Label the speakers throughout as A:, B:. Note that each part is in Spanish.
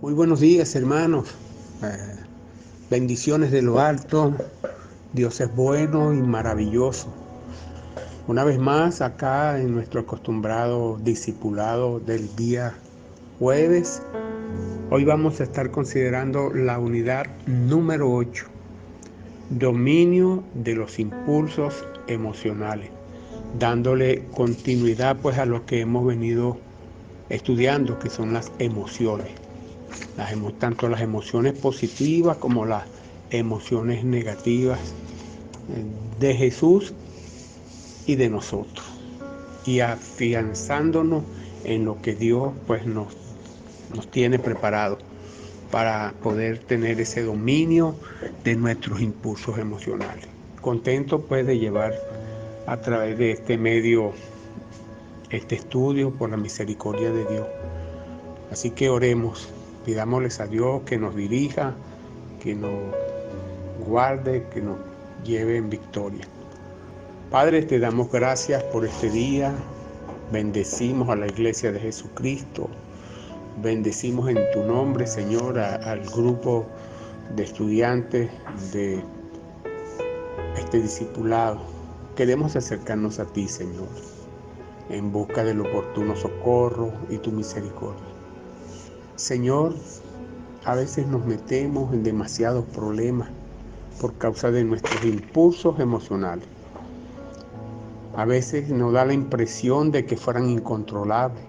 A: Muy buenos días, hermanos. Eh, Bendiciones de lo alto. Dios es bueno y maravilloso. Una vez más, acá en nuestro acostumbrado discipulado del día jueves, hoy vamos a estar considerando la unidad número 8, dominio de los impulsos emocionales, dándole continuidad pues a lo que hemos venido estudiando, que son las emociones. Tanto las emociones positivas como las emociones negativas de Jesús y de nosotros, y afianzándonos en lo que Dios pues nos tiene preparado para poder tener ese dominio de nuestros impulsos emocionales. Contento pues de llevar a través de este medio este estudio por la misericordia de Dios. Así que oremos, pidámosles a Dios que nos dirija, que nos guarde, que nos lleve en victoria. Padre, te damos gracias por este día, bendecimos a la Iglesia de Jesucristo, bendecimos en tu nombre, Señor, al grupo de estudiantes de este discipulado. Queremos acercarnos a ti, Señor, en busca del oportuno socorro y tu misericordia. Señor, a veces nos metemos en demasiados problemas por causa de nuestros impulsos emocionales. A veces nos da la impresión de que fueran incontrolables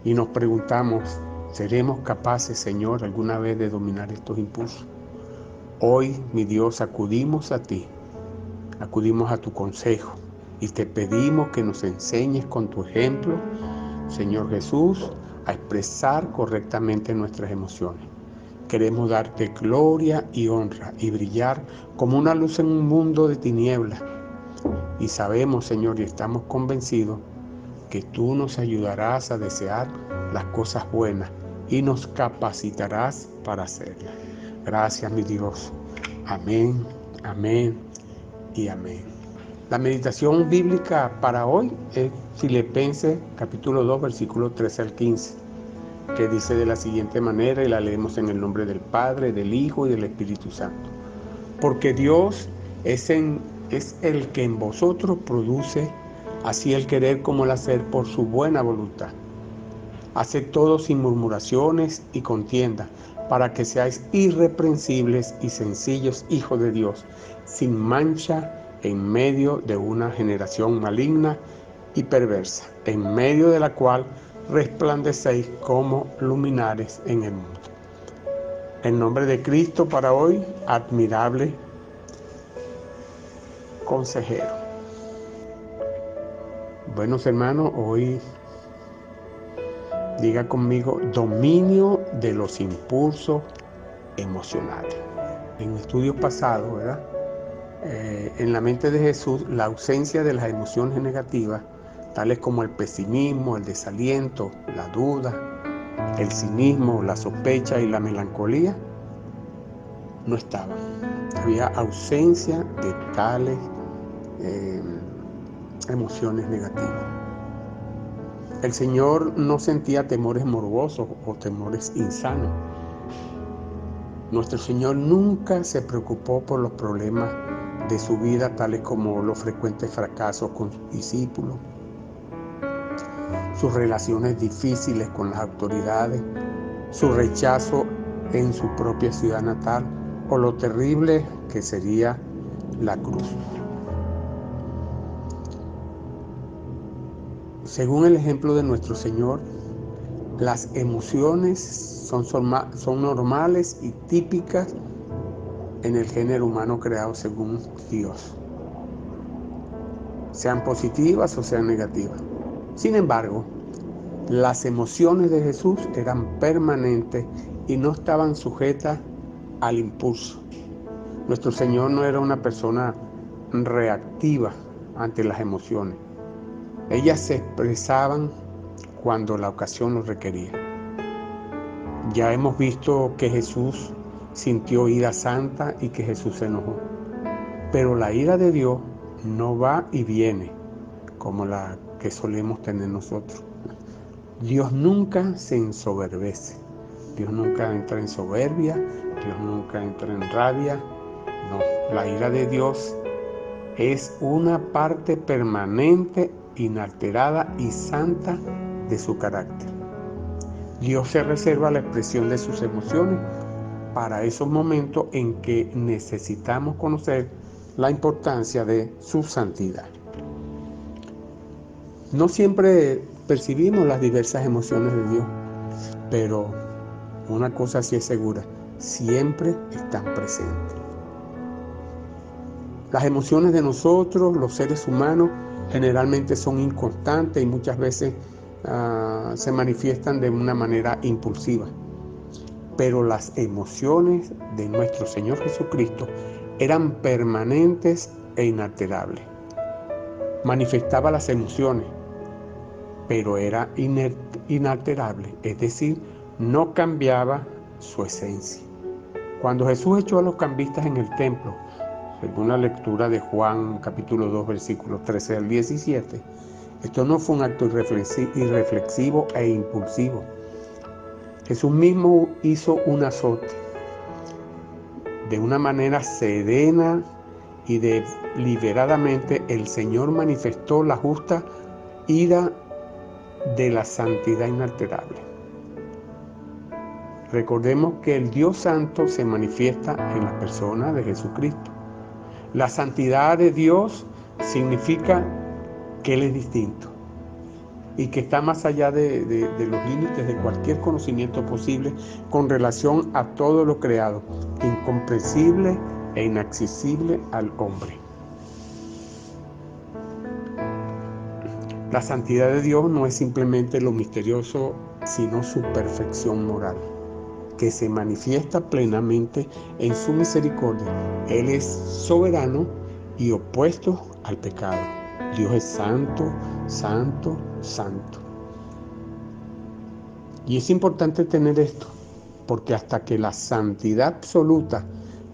A: y nos preguntamos, ¿seremos capaces, Señor, alguna vez de dominar estos impulsos? Hoy, mi Dios, acudimos a ti, acudimos a tu consejo y te pedimos que nos enseñes con tu ejemplo, Señor Jesús, a expresar correctamente nuestras emociones. Queremos darte gloria y honra y brillar como una luz en un mundo de tinieblas. Y sabemos, Señor, y estamos convencidos que tú nos ayudarás a desear las cosas buenas y nos capacitarás para hacerlas. Gracias, mi Dios. Amén, amén y amén. La meditación bíblica para hoy es Filipenses capítulo 2, versículo 13 al 15, que dice de la siguiente manera, y la leemos en el nombre del Padre, del Hijo y del Espíritu Santo. Porque Dios es el que en vosotros produce así el querer como el hacer por su buena voluntad. Haced todo sin murmuraciones y contienda, para que seáis irreprensibles y sencillos hijos de Dios, sin mancha en medio de una generación maligna y perversa, en medio de la cual resplandecéis como luminares en el mundo. En nombre de Cristo para hoy, admirable consejero. Buenos hermanos, hoy diga conmigo, dominio de los impulsos emocionales. En estudios pasados, ¿verdad? En la mente de Jesús, la ausencia de las emociones negativas, tales como el pesimismo, el desaliento, la duda, el cinismo, la sospecha y la melancolía, no estaban. Había ausencia de tales emociones negativas. El Señor no sentía temores morbosos o temores insanos. Nuestro Señor nunca se preocupó por los problemas de su vida, tales como los frecuentes fracasos con sus discípulos, sus relaciones difíciles con las autoridades, su rechazo en su propia ciudad natal o lo terrible que sería la cruz. Según el ejemplo de nuestro Señor, las emociones son normales y típicas en el género humano creado según Dios, sean positivas o sean negativas. Sin embargo, las emociones de Jesús eran permanentes y no estaban sujetas al impulso. Nuestro Señor no era una persona reactiva ante las emociones. Ellas se expresaban cuando la ocasión lo requería. Ya hemos visto que Jesús sintió ira santa y que Jesús se enojó. Pero la ira de Dios no va y viene como la que solemos tener nosotros. Dios nunca se ensoberbece. Dios nunca entra en soberbia, Dios nunca entra en rabia. No, la ira de Dios es una parte permanente, inalterada y santa de su carácter. Dios se reserva la expresión de sus emociones para esos momentos en que necesitamos conocer la importancia de su santidad. No siempre percibimos las diversas emociones de Dios, pero una cosa sí es segura, siempre están presentes. Las emociones de nosotros, los seres humanos, generalmente son inconstantes y muchas veces se manifiestan de una manera impulsiva. Pero las emociones de nuestro Señor Jesucristo eran permanentes e inalterables. Manifestaba las emociones, pero era inalterable, es decir, no cambiaba su esencia. Cuando Jesús echó a los cambistas en el templo, según la lectura de Juan capítulo 2, versículos 13 al 17, esto no fue un acto irreflexivo e impulsivo. Jesús mismo hizo un azote de una manera serena y deliberadamente. El Señor manifestó la justa ira de la santidad inalterable. Recordemos que el Dios Santo se manifiesta en la persona de Jesucristo. La santidad de Dios significa que Él es distinto y que está más allá de los límites de cualquier conocimiento posible con relación a todo lo creado, incomprensible e inaccesible al hombre. La santidad de Dios no es simplemente lo misterioso, sino su perfección moral, que se manifiesta plenamente en su misericordia. Él es soberano y opuesto al pecado. Dios es santo, santo, santo. Y es importante tener esto, porque hasta que la santidad absoluta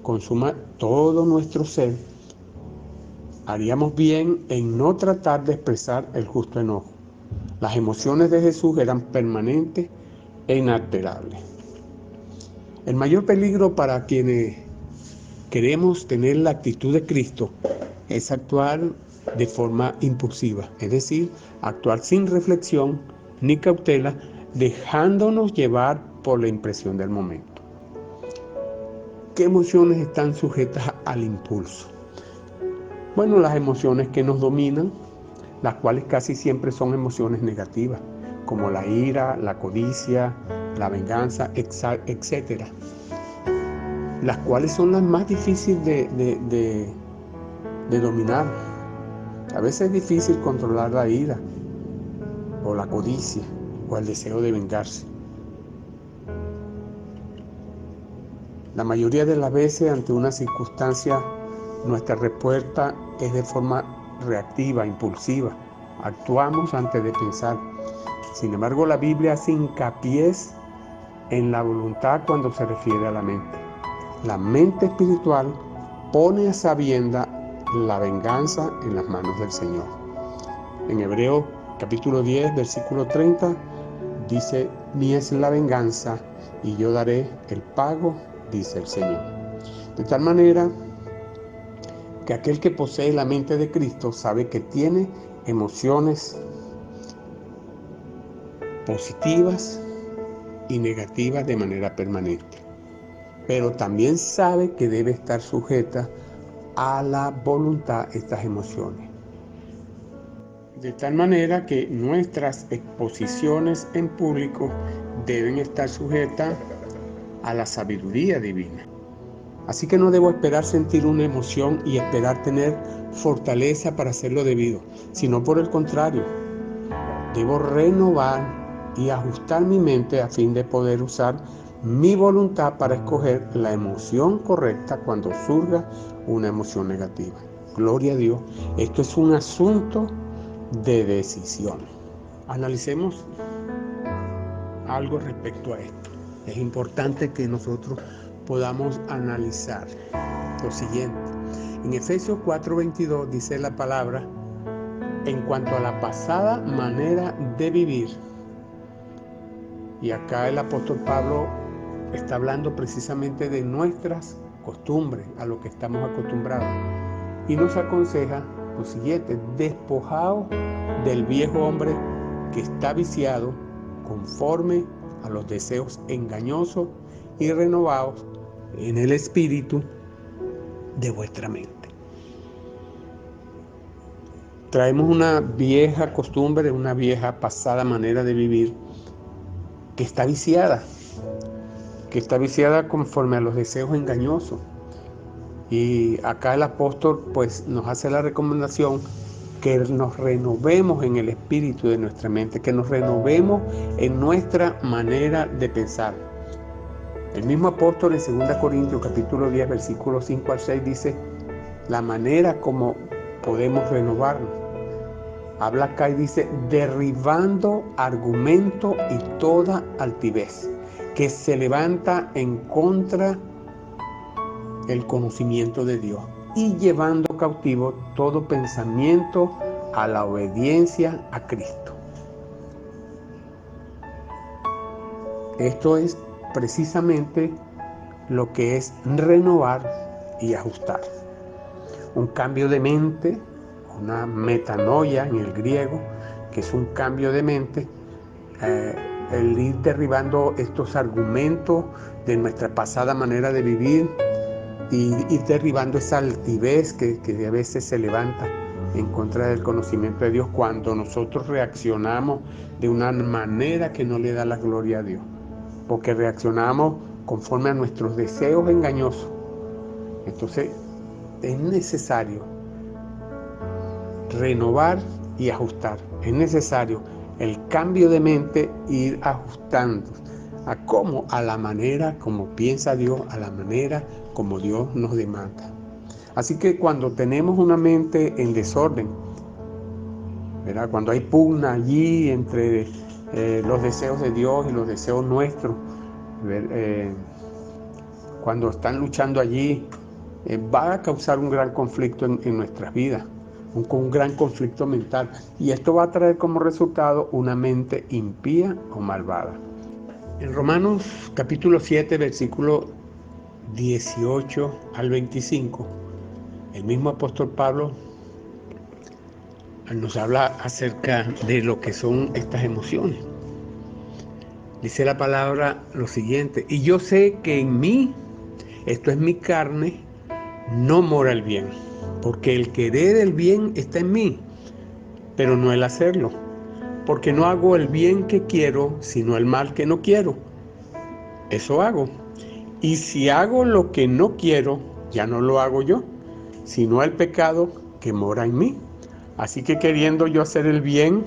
A: consuma todo nuestro ser, haríamos bien en no tratar de expresar el justo enojo. Las emociones de Jesús eran permanentes e inalterables. El mayor peligro para quienes queremos tener la actitud de Cristo es actuar de forma impulsiva, es decir, actuar sin reflexión ni cautela, dejándonos llevar por la impresión del momento. ¿Qué emociones están sujetas al impulso? Bueno, las emociones que nos dominan, las cuales casi siempre son emociones negativas, como la ira, la codicia, la venganza, etc. Las cuales son las más difíciles de dominar. A veces es difícil controlar la ira, o la codicia, o el deseo de vengarse. La mayoría de las veces, ante una circunstancia, nuestra respuesta es de forma reactiva, impulsiva. Actuamos antes de pensar. Sin embargo, la Biblia hace hincapié en la voluntad cuando se refiere a la mente. La mente espiritual pone a sabienda la venganza en las manos del Señor. En Hebreos capítulo 10, versículo 30, dice: mía es la venganza y yo daré el pago, dice el Señor. De tal manera que aquel que posee la mente de Cristo sabe que tiene emociones positivas y negativas de manera permanente, pero también sabe que debe estar sujeta a la voluntad estas emociones, de tal manera que nuestras exposiciones en público deben estar sujetas a la sabiduría divina. Así que no debo esperar sentir una emoción y esperar tener fortaleza para hacerlo debido, sino por el contrario, debo renovar y ajustar mi mente a fin de poder usar mi voluntad para escoger la emoción correcta cuando surja una emoción negativa. Gloria a Dios. Esto es un asunto de decisión. Analicemos algo respecto a esto. Es importante que nosotros podamos analizar lo siguiente. En Efesios 4:22 dice la palabra: en cuanto a la pasada manera de vivir. Y acá el apóstol Pablo está hablando precisamente de nuestras costumbres, a lo que estamos acostumbrados. Y nos aconseja lo siguiente: despojaos del viejo hombre que está viciado conforme a los deseos engañosos y renovaos en el espíritu de vuestra mente. Traemos una vieja costumbre, una vieja pasada manera de vivir que está viciada conforme a los deseos engañosos. Y acá el apóstol pues nos hace la recomendación que nos renovemos en el espíritu de nuestra mente, que nos renovemos en nuestra manera de pensar. El mismo apóstol en 2 Corintios capítulo 10 versículos 5 al 6 dice la manera como podemos renovarnos. Habla acá y dice: derribando argumento y toda altivez que se levanta en contra el conocimiento de Dios, y llevando cautivo todo pensamiento a la obediencia a Cristo. Esto es precisamente lo que es renovar y ajustar. Un cambio de mente, una metanoia en el griego, que es un cambio de mente, el ir derribando estos argumentos de nuestra pasada manera de vivir y ir derribando esa altivez que a veces se levanta en contra del conocimiento de Dios cuando nosotros reaccionamos de una manera que no le da la gloria a Dios, porque reaccionamos conforme a nuestros deseos engañosos. Entonces es necesario renovar y ajustar. Es necesario el cambio de mente, ir ajustando a cómo, a la manera como piensa Dios, a la manera como Dios nos demanda. Así que cuando tenemos una mente en desorden, ¿verdad? Cuando hay pugna allí entre los deseos de Dios y los deseos nuestros, cuando están luchando allí, va a causar un gran conflicto en nuestras vidas, un gran conflicto mental, y esto va a traer como resultado una mente impía o malvada. En Romanos capítulo 7, versículo 18 al 25, el mismo apóstol Pablo nos habla acerca de lo que son estas emociones. Dice la palabra lo siguiente: y yo sé que en mí, esto es mi carne, no mora el bien, porque el querer el bien está en mí, pero no el hacerlo, porque no hago el bien que quiero, sino el mal que no quiero. Eso hago. Y si hago lo que no quiero, ya no lo hago yo, sino el pecado que mora en mí. Así que queriendo yo hacer el bien,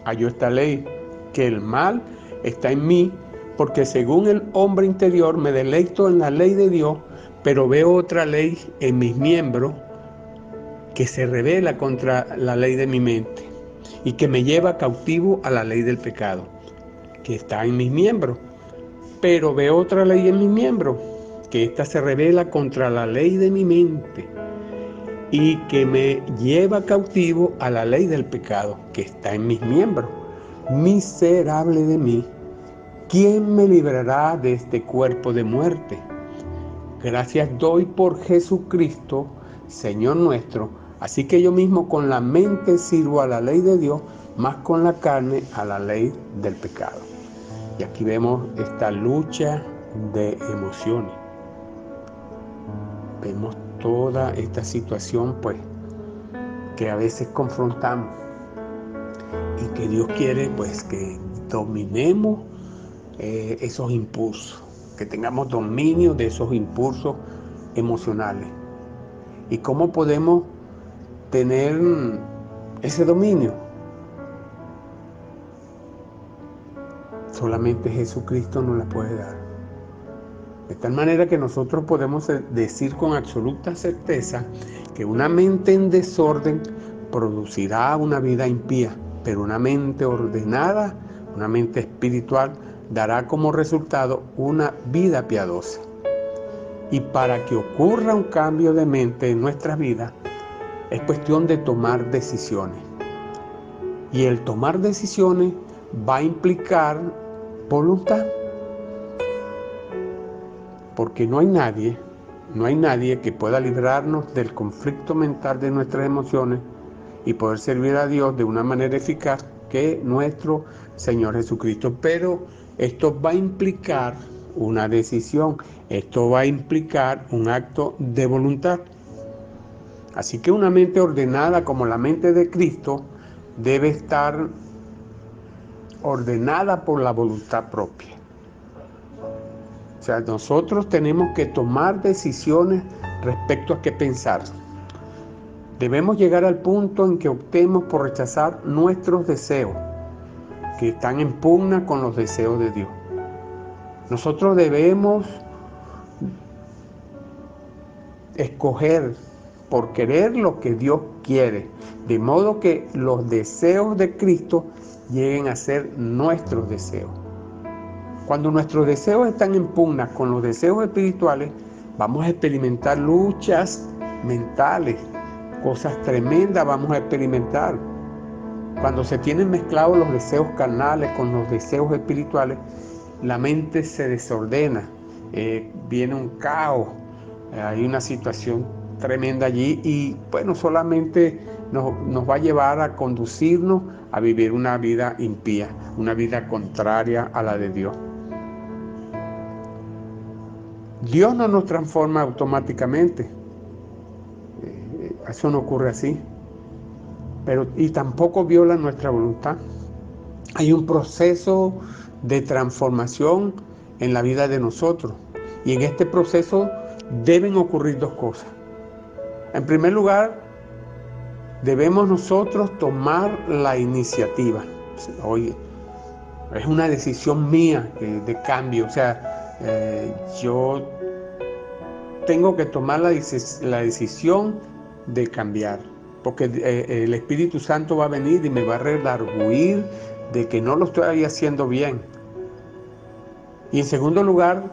A: hallo esta ley, que el mal está en mí, porque según el hombre interior me deleito en la ley de Dios, pero veo otra ley en mis miembros que se rebela contra la ley de mi mente y que me lleva cautivo a la ley del pecado que está en mis miembros. Pero veo otra ley en mis miembros, que ésta se rebela contra la ley de mi mente y que me lleva cautivo a la ley del pecado que está en mis miembros. Miserable de mí, ¿quién me librará de este cuerpo de muerte? Gracias doy por Jesucristo, Señor nuestro. Así que yo mismo con la mente sirvo a la ley de Dios, más con la carne a la ley del pecado. Y aquí vemos esta lucha de emociones. Vemos toda esta situación, pues, que a veces confrontamos y que Dios quiere, pues, que dominemos esos impulsos, que tengamos dominio de esos impulsos emocionales. ¿Y cómo podemos tener ese dominio? Solamente Jesucristo nos la puede dar. De tal manera que nosotros podemos decir con absoluta certeza que una mente en desorden producirá una vida impía, pero una mente ordenada, una mente espiritual, dará como resultado una vida piadosa. Y para que ocurra un cambio de mente en nuestras vidas, es cuestión de tomar decisiones. Y el tomar decisiones va a implicar voluntad. porque no hay nadie que pueda librarnos del conflicto mental de nuestras emociones y poder servir a Dios de una manera eficaz que nuestro Señor Jesucristo. Pero esto va a implicar una decisión, esto va a implicar un acto de voluntad. Así que una mente ordenada como la mente de Cristo debe estar ordenada por la voluntad propia. O sea, nosotros tenemos que tomar decisiones respecto a qué pensar. Debemos llegar al punto en que optemos por rechazar nuestros deseos, que están en pugna con los deseos de Dios. Nosotros debemos escoger por querer lo que Dios quiere, de modo que los deseos de Cristo lleguen a ser nuestros deseos. Cuando nuestros deseos están en pugna con los deseos espirituales, vamos a experimentar luchas mentales, cosas tremendas vamos a experimentar. Cuando se tienen mezclados los deseos carnales con los deseos espirituales, la mente se desordena, viene un caos, hay una situación tremenda allí y bueno, solamente nos va a llevar a conducirnos a vivir una vida impía, una vida contraria a la de Dios. Dios no nos transforma automáticamente, eso no ocurre así, y tampoco viola nuestra voluntad. Hay un proceso de transformación en la vida de nosotros y en este proceso deben ocurrir dos cosas. En primer lugar, debemos nosotros tomar la iniciativa. Oye, es una decisión mía de cambio, o sea, yo tengo que tomar la decisión de cambiar, porque el Espíritu Santo va a venir y me va a redarguir de que no lo estoy haciendo bien. Y en segundo lugar,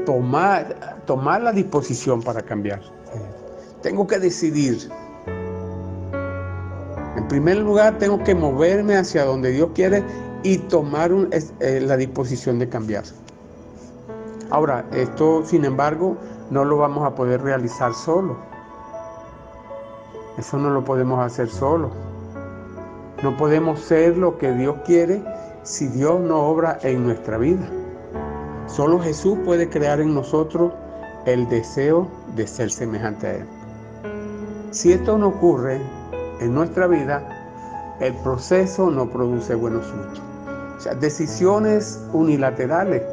A: tomar la disposición para cambiar. Tengo que decidir. En primer lugar, tengo que moverme hacia donde Dios quiere y tomar la disposición de cambiar. Ahora, esto, sin embargo, no lo vamos a poder realizar solo. Eso no lo podemos hacer solo. No podemos ser lo que Dios quiere si Dios no obra en nuestra vida. Solo Jesús puede crear en nosotros el deseo de ser semejante a Él. Si esto no ocurre en nuestra vida, el proceso no produce buenos frutos. O sea, decisiones unilaterales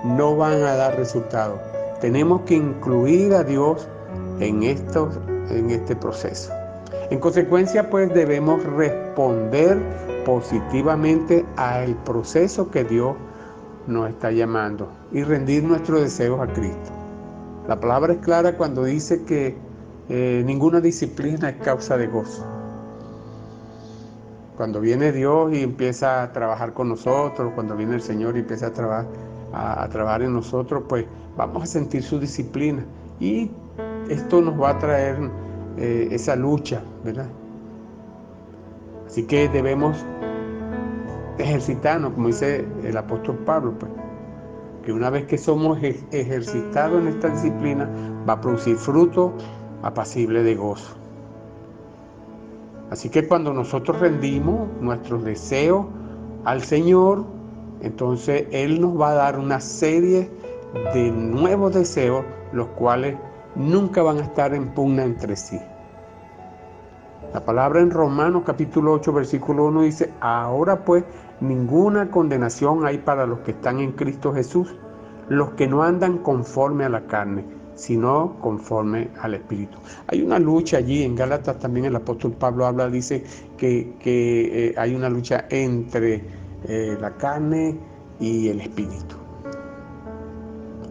A: no van a dar resultados. Tenemos que incluir a Dios en este proceso. En consecuencia, pues debemos responder positivamente al proceso que Dios nos está llamando y rendir nuestros deseos a Cristo. La palabra es clara cuando dice que ninguna disciplina es causa de gozo. Cuando viene Dios y empieza a trabajar con nosotros, cuando viene el Señor y empieza a trabajar en nosotros, pues vamos a sentir su disciplina y esto nos va a traer esa lucha, ¿verdad? Así que debemos ejercitarnos, como dice el apóstol Pablo, pues, que una vez que somos ejercitados en esta disciplina, va a producir fruto apacible de gozo. Así que cuando nosotros rendimos nuestros deseos al Señor, entonces Él nos va a dar una serie de nuevos deseos, los cuales nunca van a estar en pugna entre sí. La palabra en Romanos capítulo 8, versículo 1 dice: ahora pues ninguna condenación hay para los que están en Cristo Jesús, los que no andan conforme a la carne, sino conforme al Espíritu. Hay una lucha allí, en Gálatas también el apóstol Pablo dice que hay una lucha entre la carne y el Espíritu,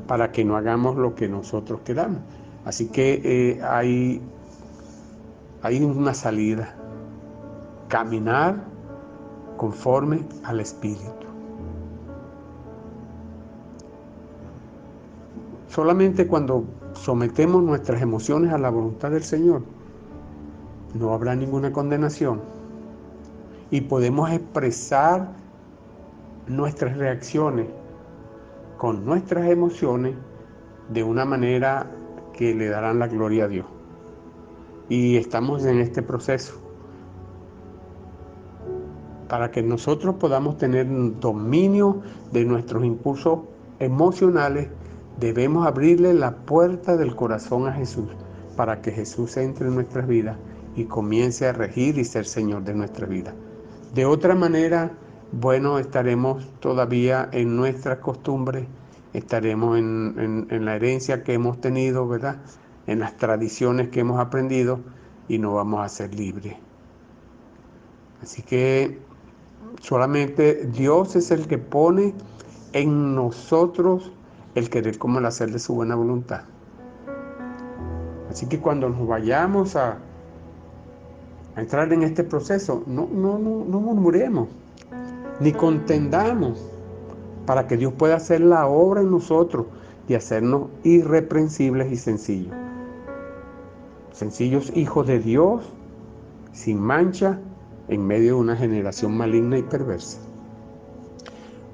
A: para que no hagamos lo que nosotros queramos. Así que hay una salida: caminar conforme al Espíritu. Solamente cuando sometemos nuestras emociones a la voluntad del Señor, no habrá ninguna condenación y podemos expresar nuestras reacciones con nuestras emociones de una manera que le darán la gloria a Dios. Y estamos en este proceso para que nosotros podamos tener dominio de nuestros impulsos emocionales. Debemos abrirle la puerta del corazón a Jesús para que Jesús entre en nuestras vidas y comience a regir y ser Señor de nuestra vida. De otra manera, bueno, estaremos todavía en nuestras costumbres, estaremos en la herencia que hemos tenido, ¿verdad? En las tradiciones que hemos aprendido y no vamos a ser libres. Así que solamente Dios es el que pone en nosotros el querer como el hacer de su buena voluntad. Así que cuando nos vayamos a entrar en este proceso, no murmuremos, ni contendamos, para que Dios pueda hacer la obra en nosotros y hacernos irreprensibles y sencillos. Sencillos hijos de Dios, sin mancha, en medio de una generación maligna y perversa,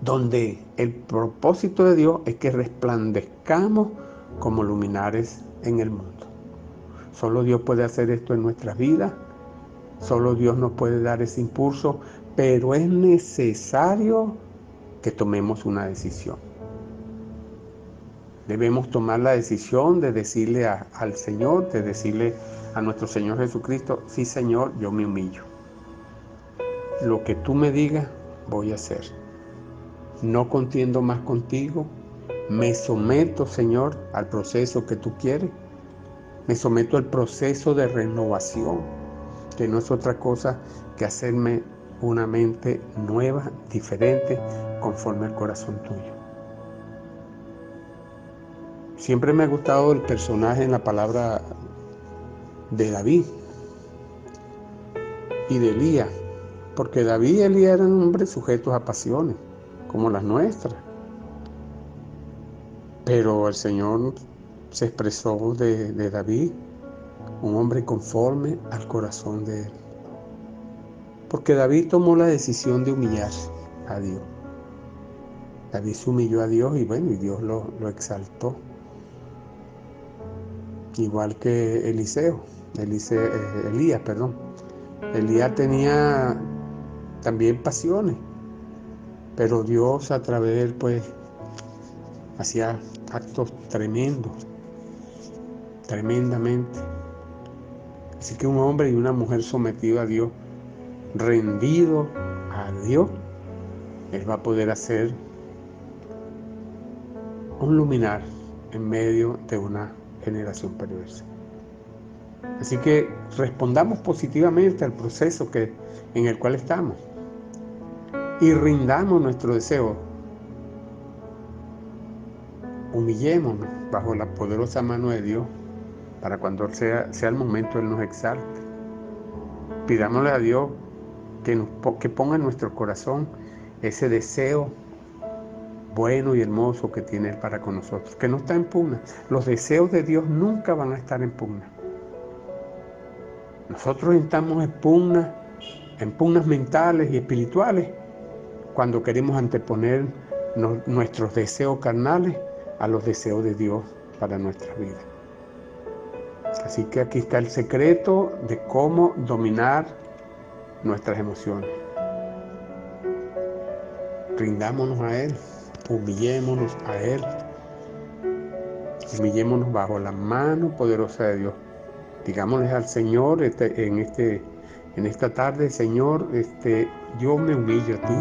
A: donde el propósito de Dios es que resplandezcamos como luminares en el mundo. Solo Dios puede hacer esto en nuestras vidas, solo Dios nos puede dar ese impulso, pero es necesario que tomemos una decisión. Debemos tomar la decisión de decirle al Señor, de decirle a nuestro Señor Jesucristo: sí, Señor, yo me humillo. Lo que tú me digas, voy a hacer. No contiendo más contigo. Me someto, Señor, al proceso que tú quieres. Me someto al proceso de renovación, que no es otra cosa que hacerme una mente nueva, diferente, conforme al corazón tuyo. Siempre me ha gustado el personaje en la palabra de David y de Elías, porque David y Elías eran hombres sujetos a pasiones, como las nuestras. Pero el Señor se expresó de David, un hombre conforme al corazón de él. Porque David tomó la decisión de humillar a Dios. David se humilló a Dios y bueno, y Dios lo exaltó. Igual que Elías. Elías tenía también pasiones, pero Dios a través de él pues hacía actos tremendamente. Así que un hombre y una mujer sometido a Dios, rendido a Dios, él va a poder hacer un luminar en medio de una generación perversa. Así que respondamos positivamente al proceso en el cual estamos y rindamos nuestro deseo. Humillémonos bajo la poderosa mano de Dios para cuando sea el momento Él nos exalte. Pidámosle a Dios que ponga en nuestro corazón ese deseo bueno y hermoso que tiene Él para con nosotros, que no está en pugna. Los deseos de Dios nunca van a estar en pugna. Nosotros estamos en pugnas mentales y espirituales, cuando queremos anteponer nuestros deseos carnales a los deseos de Dios para nuestra vida. Así que aquí está el secreto de cómo dominar nuestras emociones. Rindámonos a Él, humillémonos a Él, humillémonos bajo la mano poderosa de Dios. Digámosle al Señor en esta tarde: Señor, yo me humillo a ti.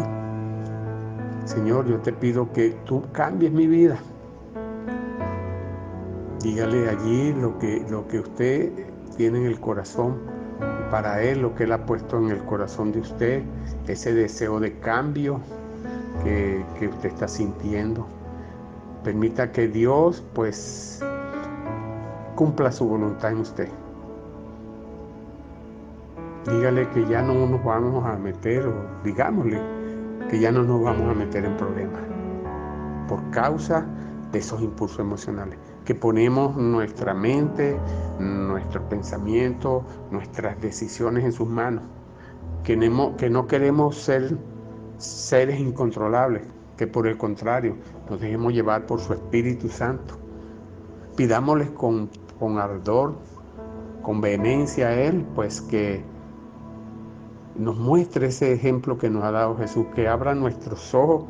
A: Señor, yo te pido que tú cambies mi vida. Dígale allí lo que usted tiene en el corazón, para Él, lo que Él ha puesto en el corazón de usted, ese deseo de cambio que usted está sintiendo. Permita que Dios pues cumpla su voluntad en usted. Dígale que ya no nos vamos a meter, o digámosle que ya no nos vamos a meter en problemas por causa de esos impulsos emocionales, que ponemos nuestra mente, nuestro pensamiento, nuestras decisiones en sus manos, que no queremos ser seres incontrolables, que por el contrario nos dejemos llevar por su Espíritu Santo. Pidámosle con ardor, con vehemencia a Él, pues que nos muestre ese ejemplo que nos ha dado Jesús, que abra nuestros ojos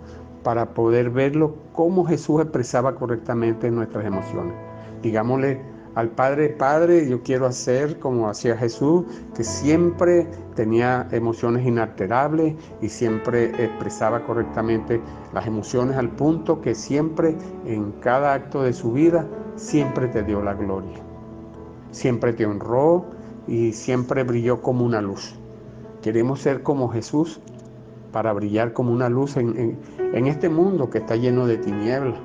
A: para poder verlo como Jesús expresaba correctamente nuestras emociones. Digámosle al Padre: Padre, yo quiero hacer como hacía Jesús, que siempre tenía emociones inalterables y siempre expresaba correctamente las emociones, al punto que siempre, en cada acto de su vida, siempre te dio la gloria, siempre te honró y siempre brilló como una luz. Queremos ser como Jesús para brillar como una luz en este mundo que está lleno de tinieblas,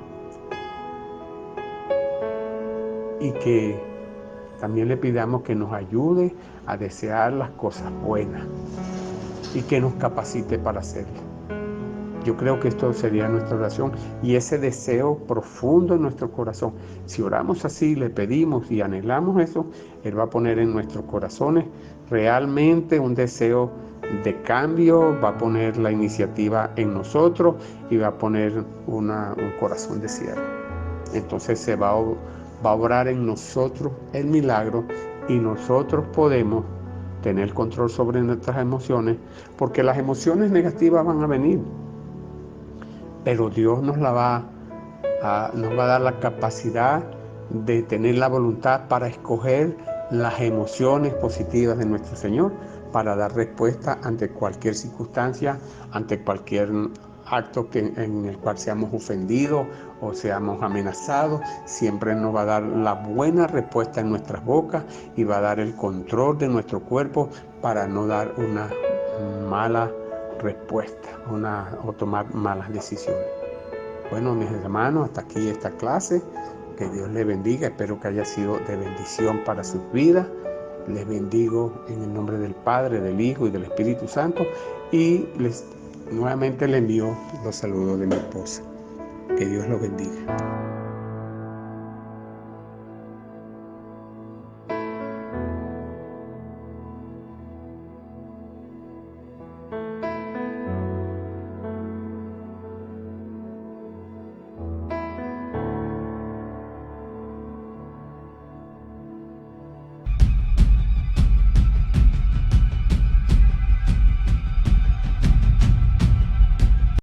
A: y que también le pidamos que nos ayude a desear las cosas buenas y que nos capacite para hacerlas. Yo creo que esto sería nuestra oración y ese deseo profundo en nuestro corazón. Si oramos así, le pedimos y anhelamos eso, Él va a poner en nuestros corazones realmente un deseo de cambio, va a poner la iniciativa en nosotros y va a poner un corazón de siervo. Entonces se va a obrar en nosotros el milagro y nosotros podemos tener control sobre nuestras emociones, porque las emociones negativas van a venir, pero Dios nos va a dar la capacidad de tener la voluntad para escoger las emociones positivas de nuestro Señor, para dar respuesta ante cualquier circunstancia, ante cualquier acto en el cual seamos ofendidos o seamos amenazados. Siempre nos va a dar la buena respuesta en nuestras bocas y va a dar el control de nuestro cuerpo para no dar una mala respuesta o tomar malas decisiones. Bueno, mis hermanos, hasta aquí esta clase. Que Dios les bendiga. Espero que haya sido de bendición para sus vidas. Les bendigo en el nombre del Padre, del Hijo y del Espíritu Santo. Y nuevamente les envío los saludos de mi esposa. Que Dios los bendiga.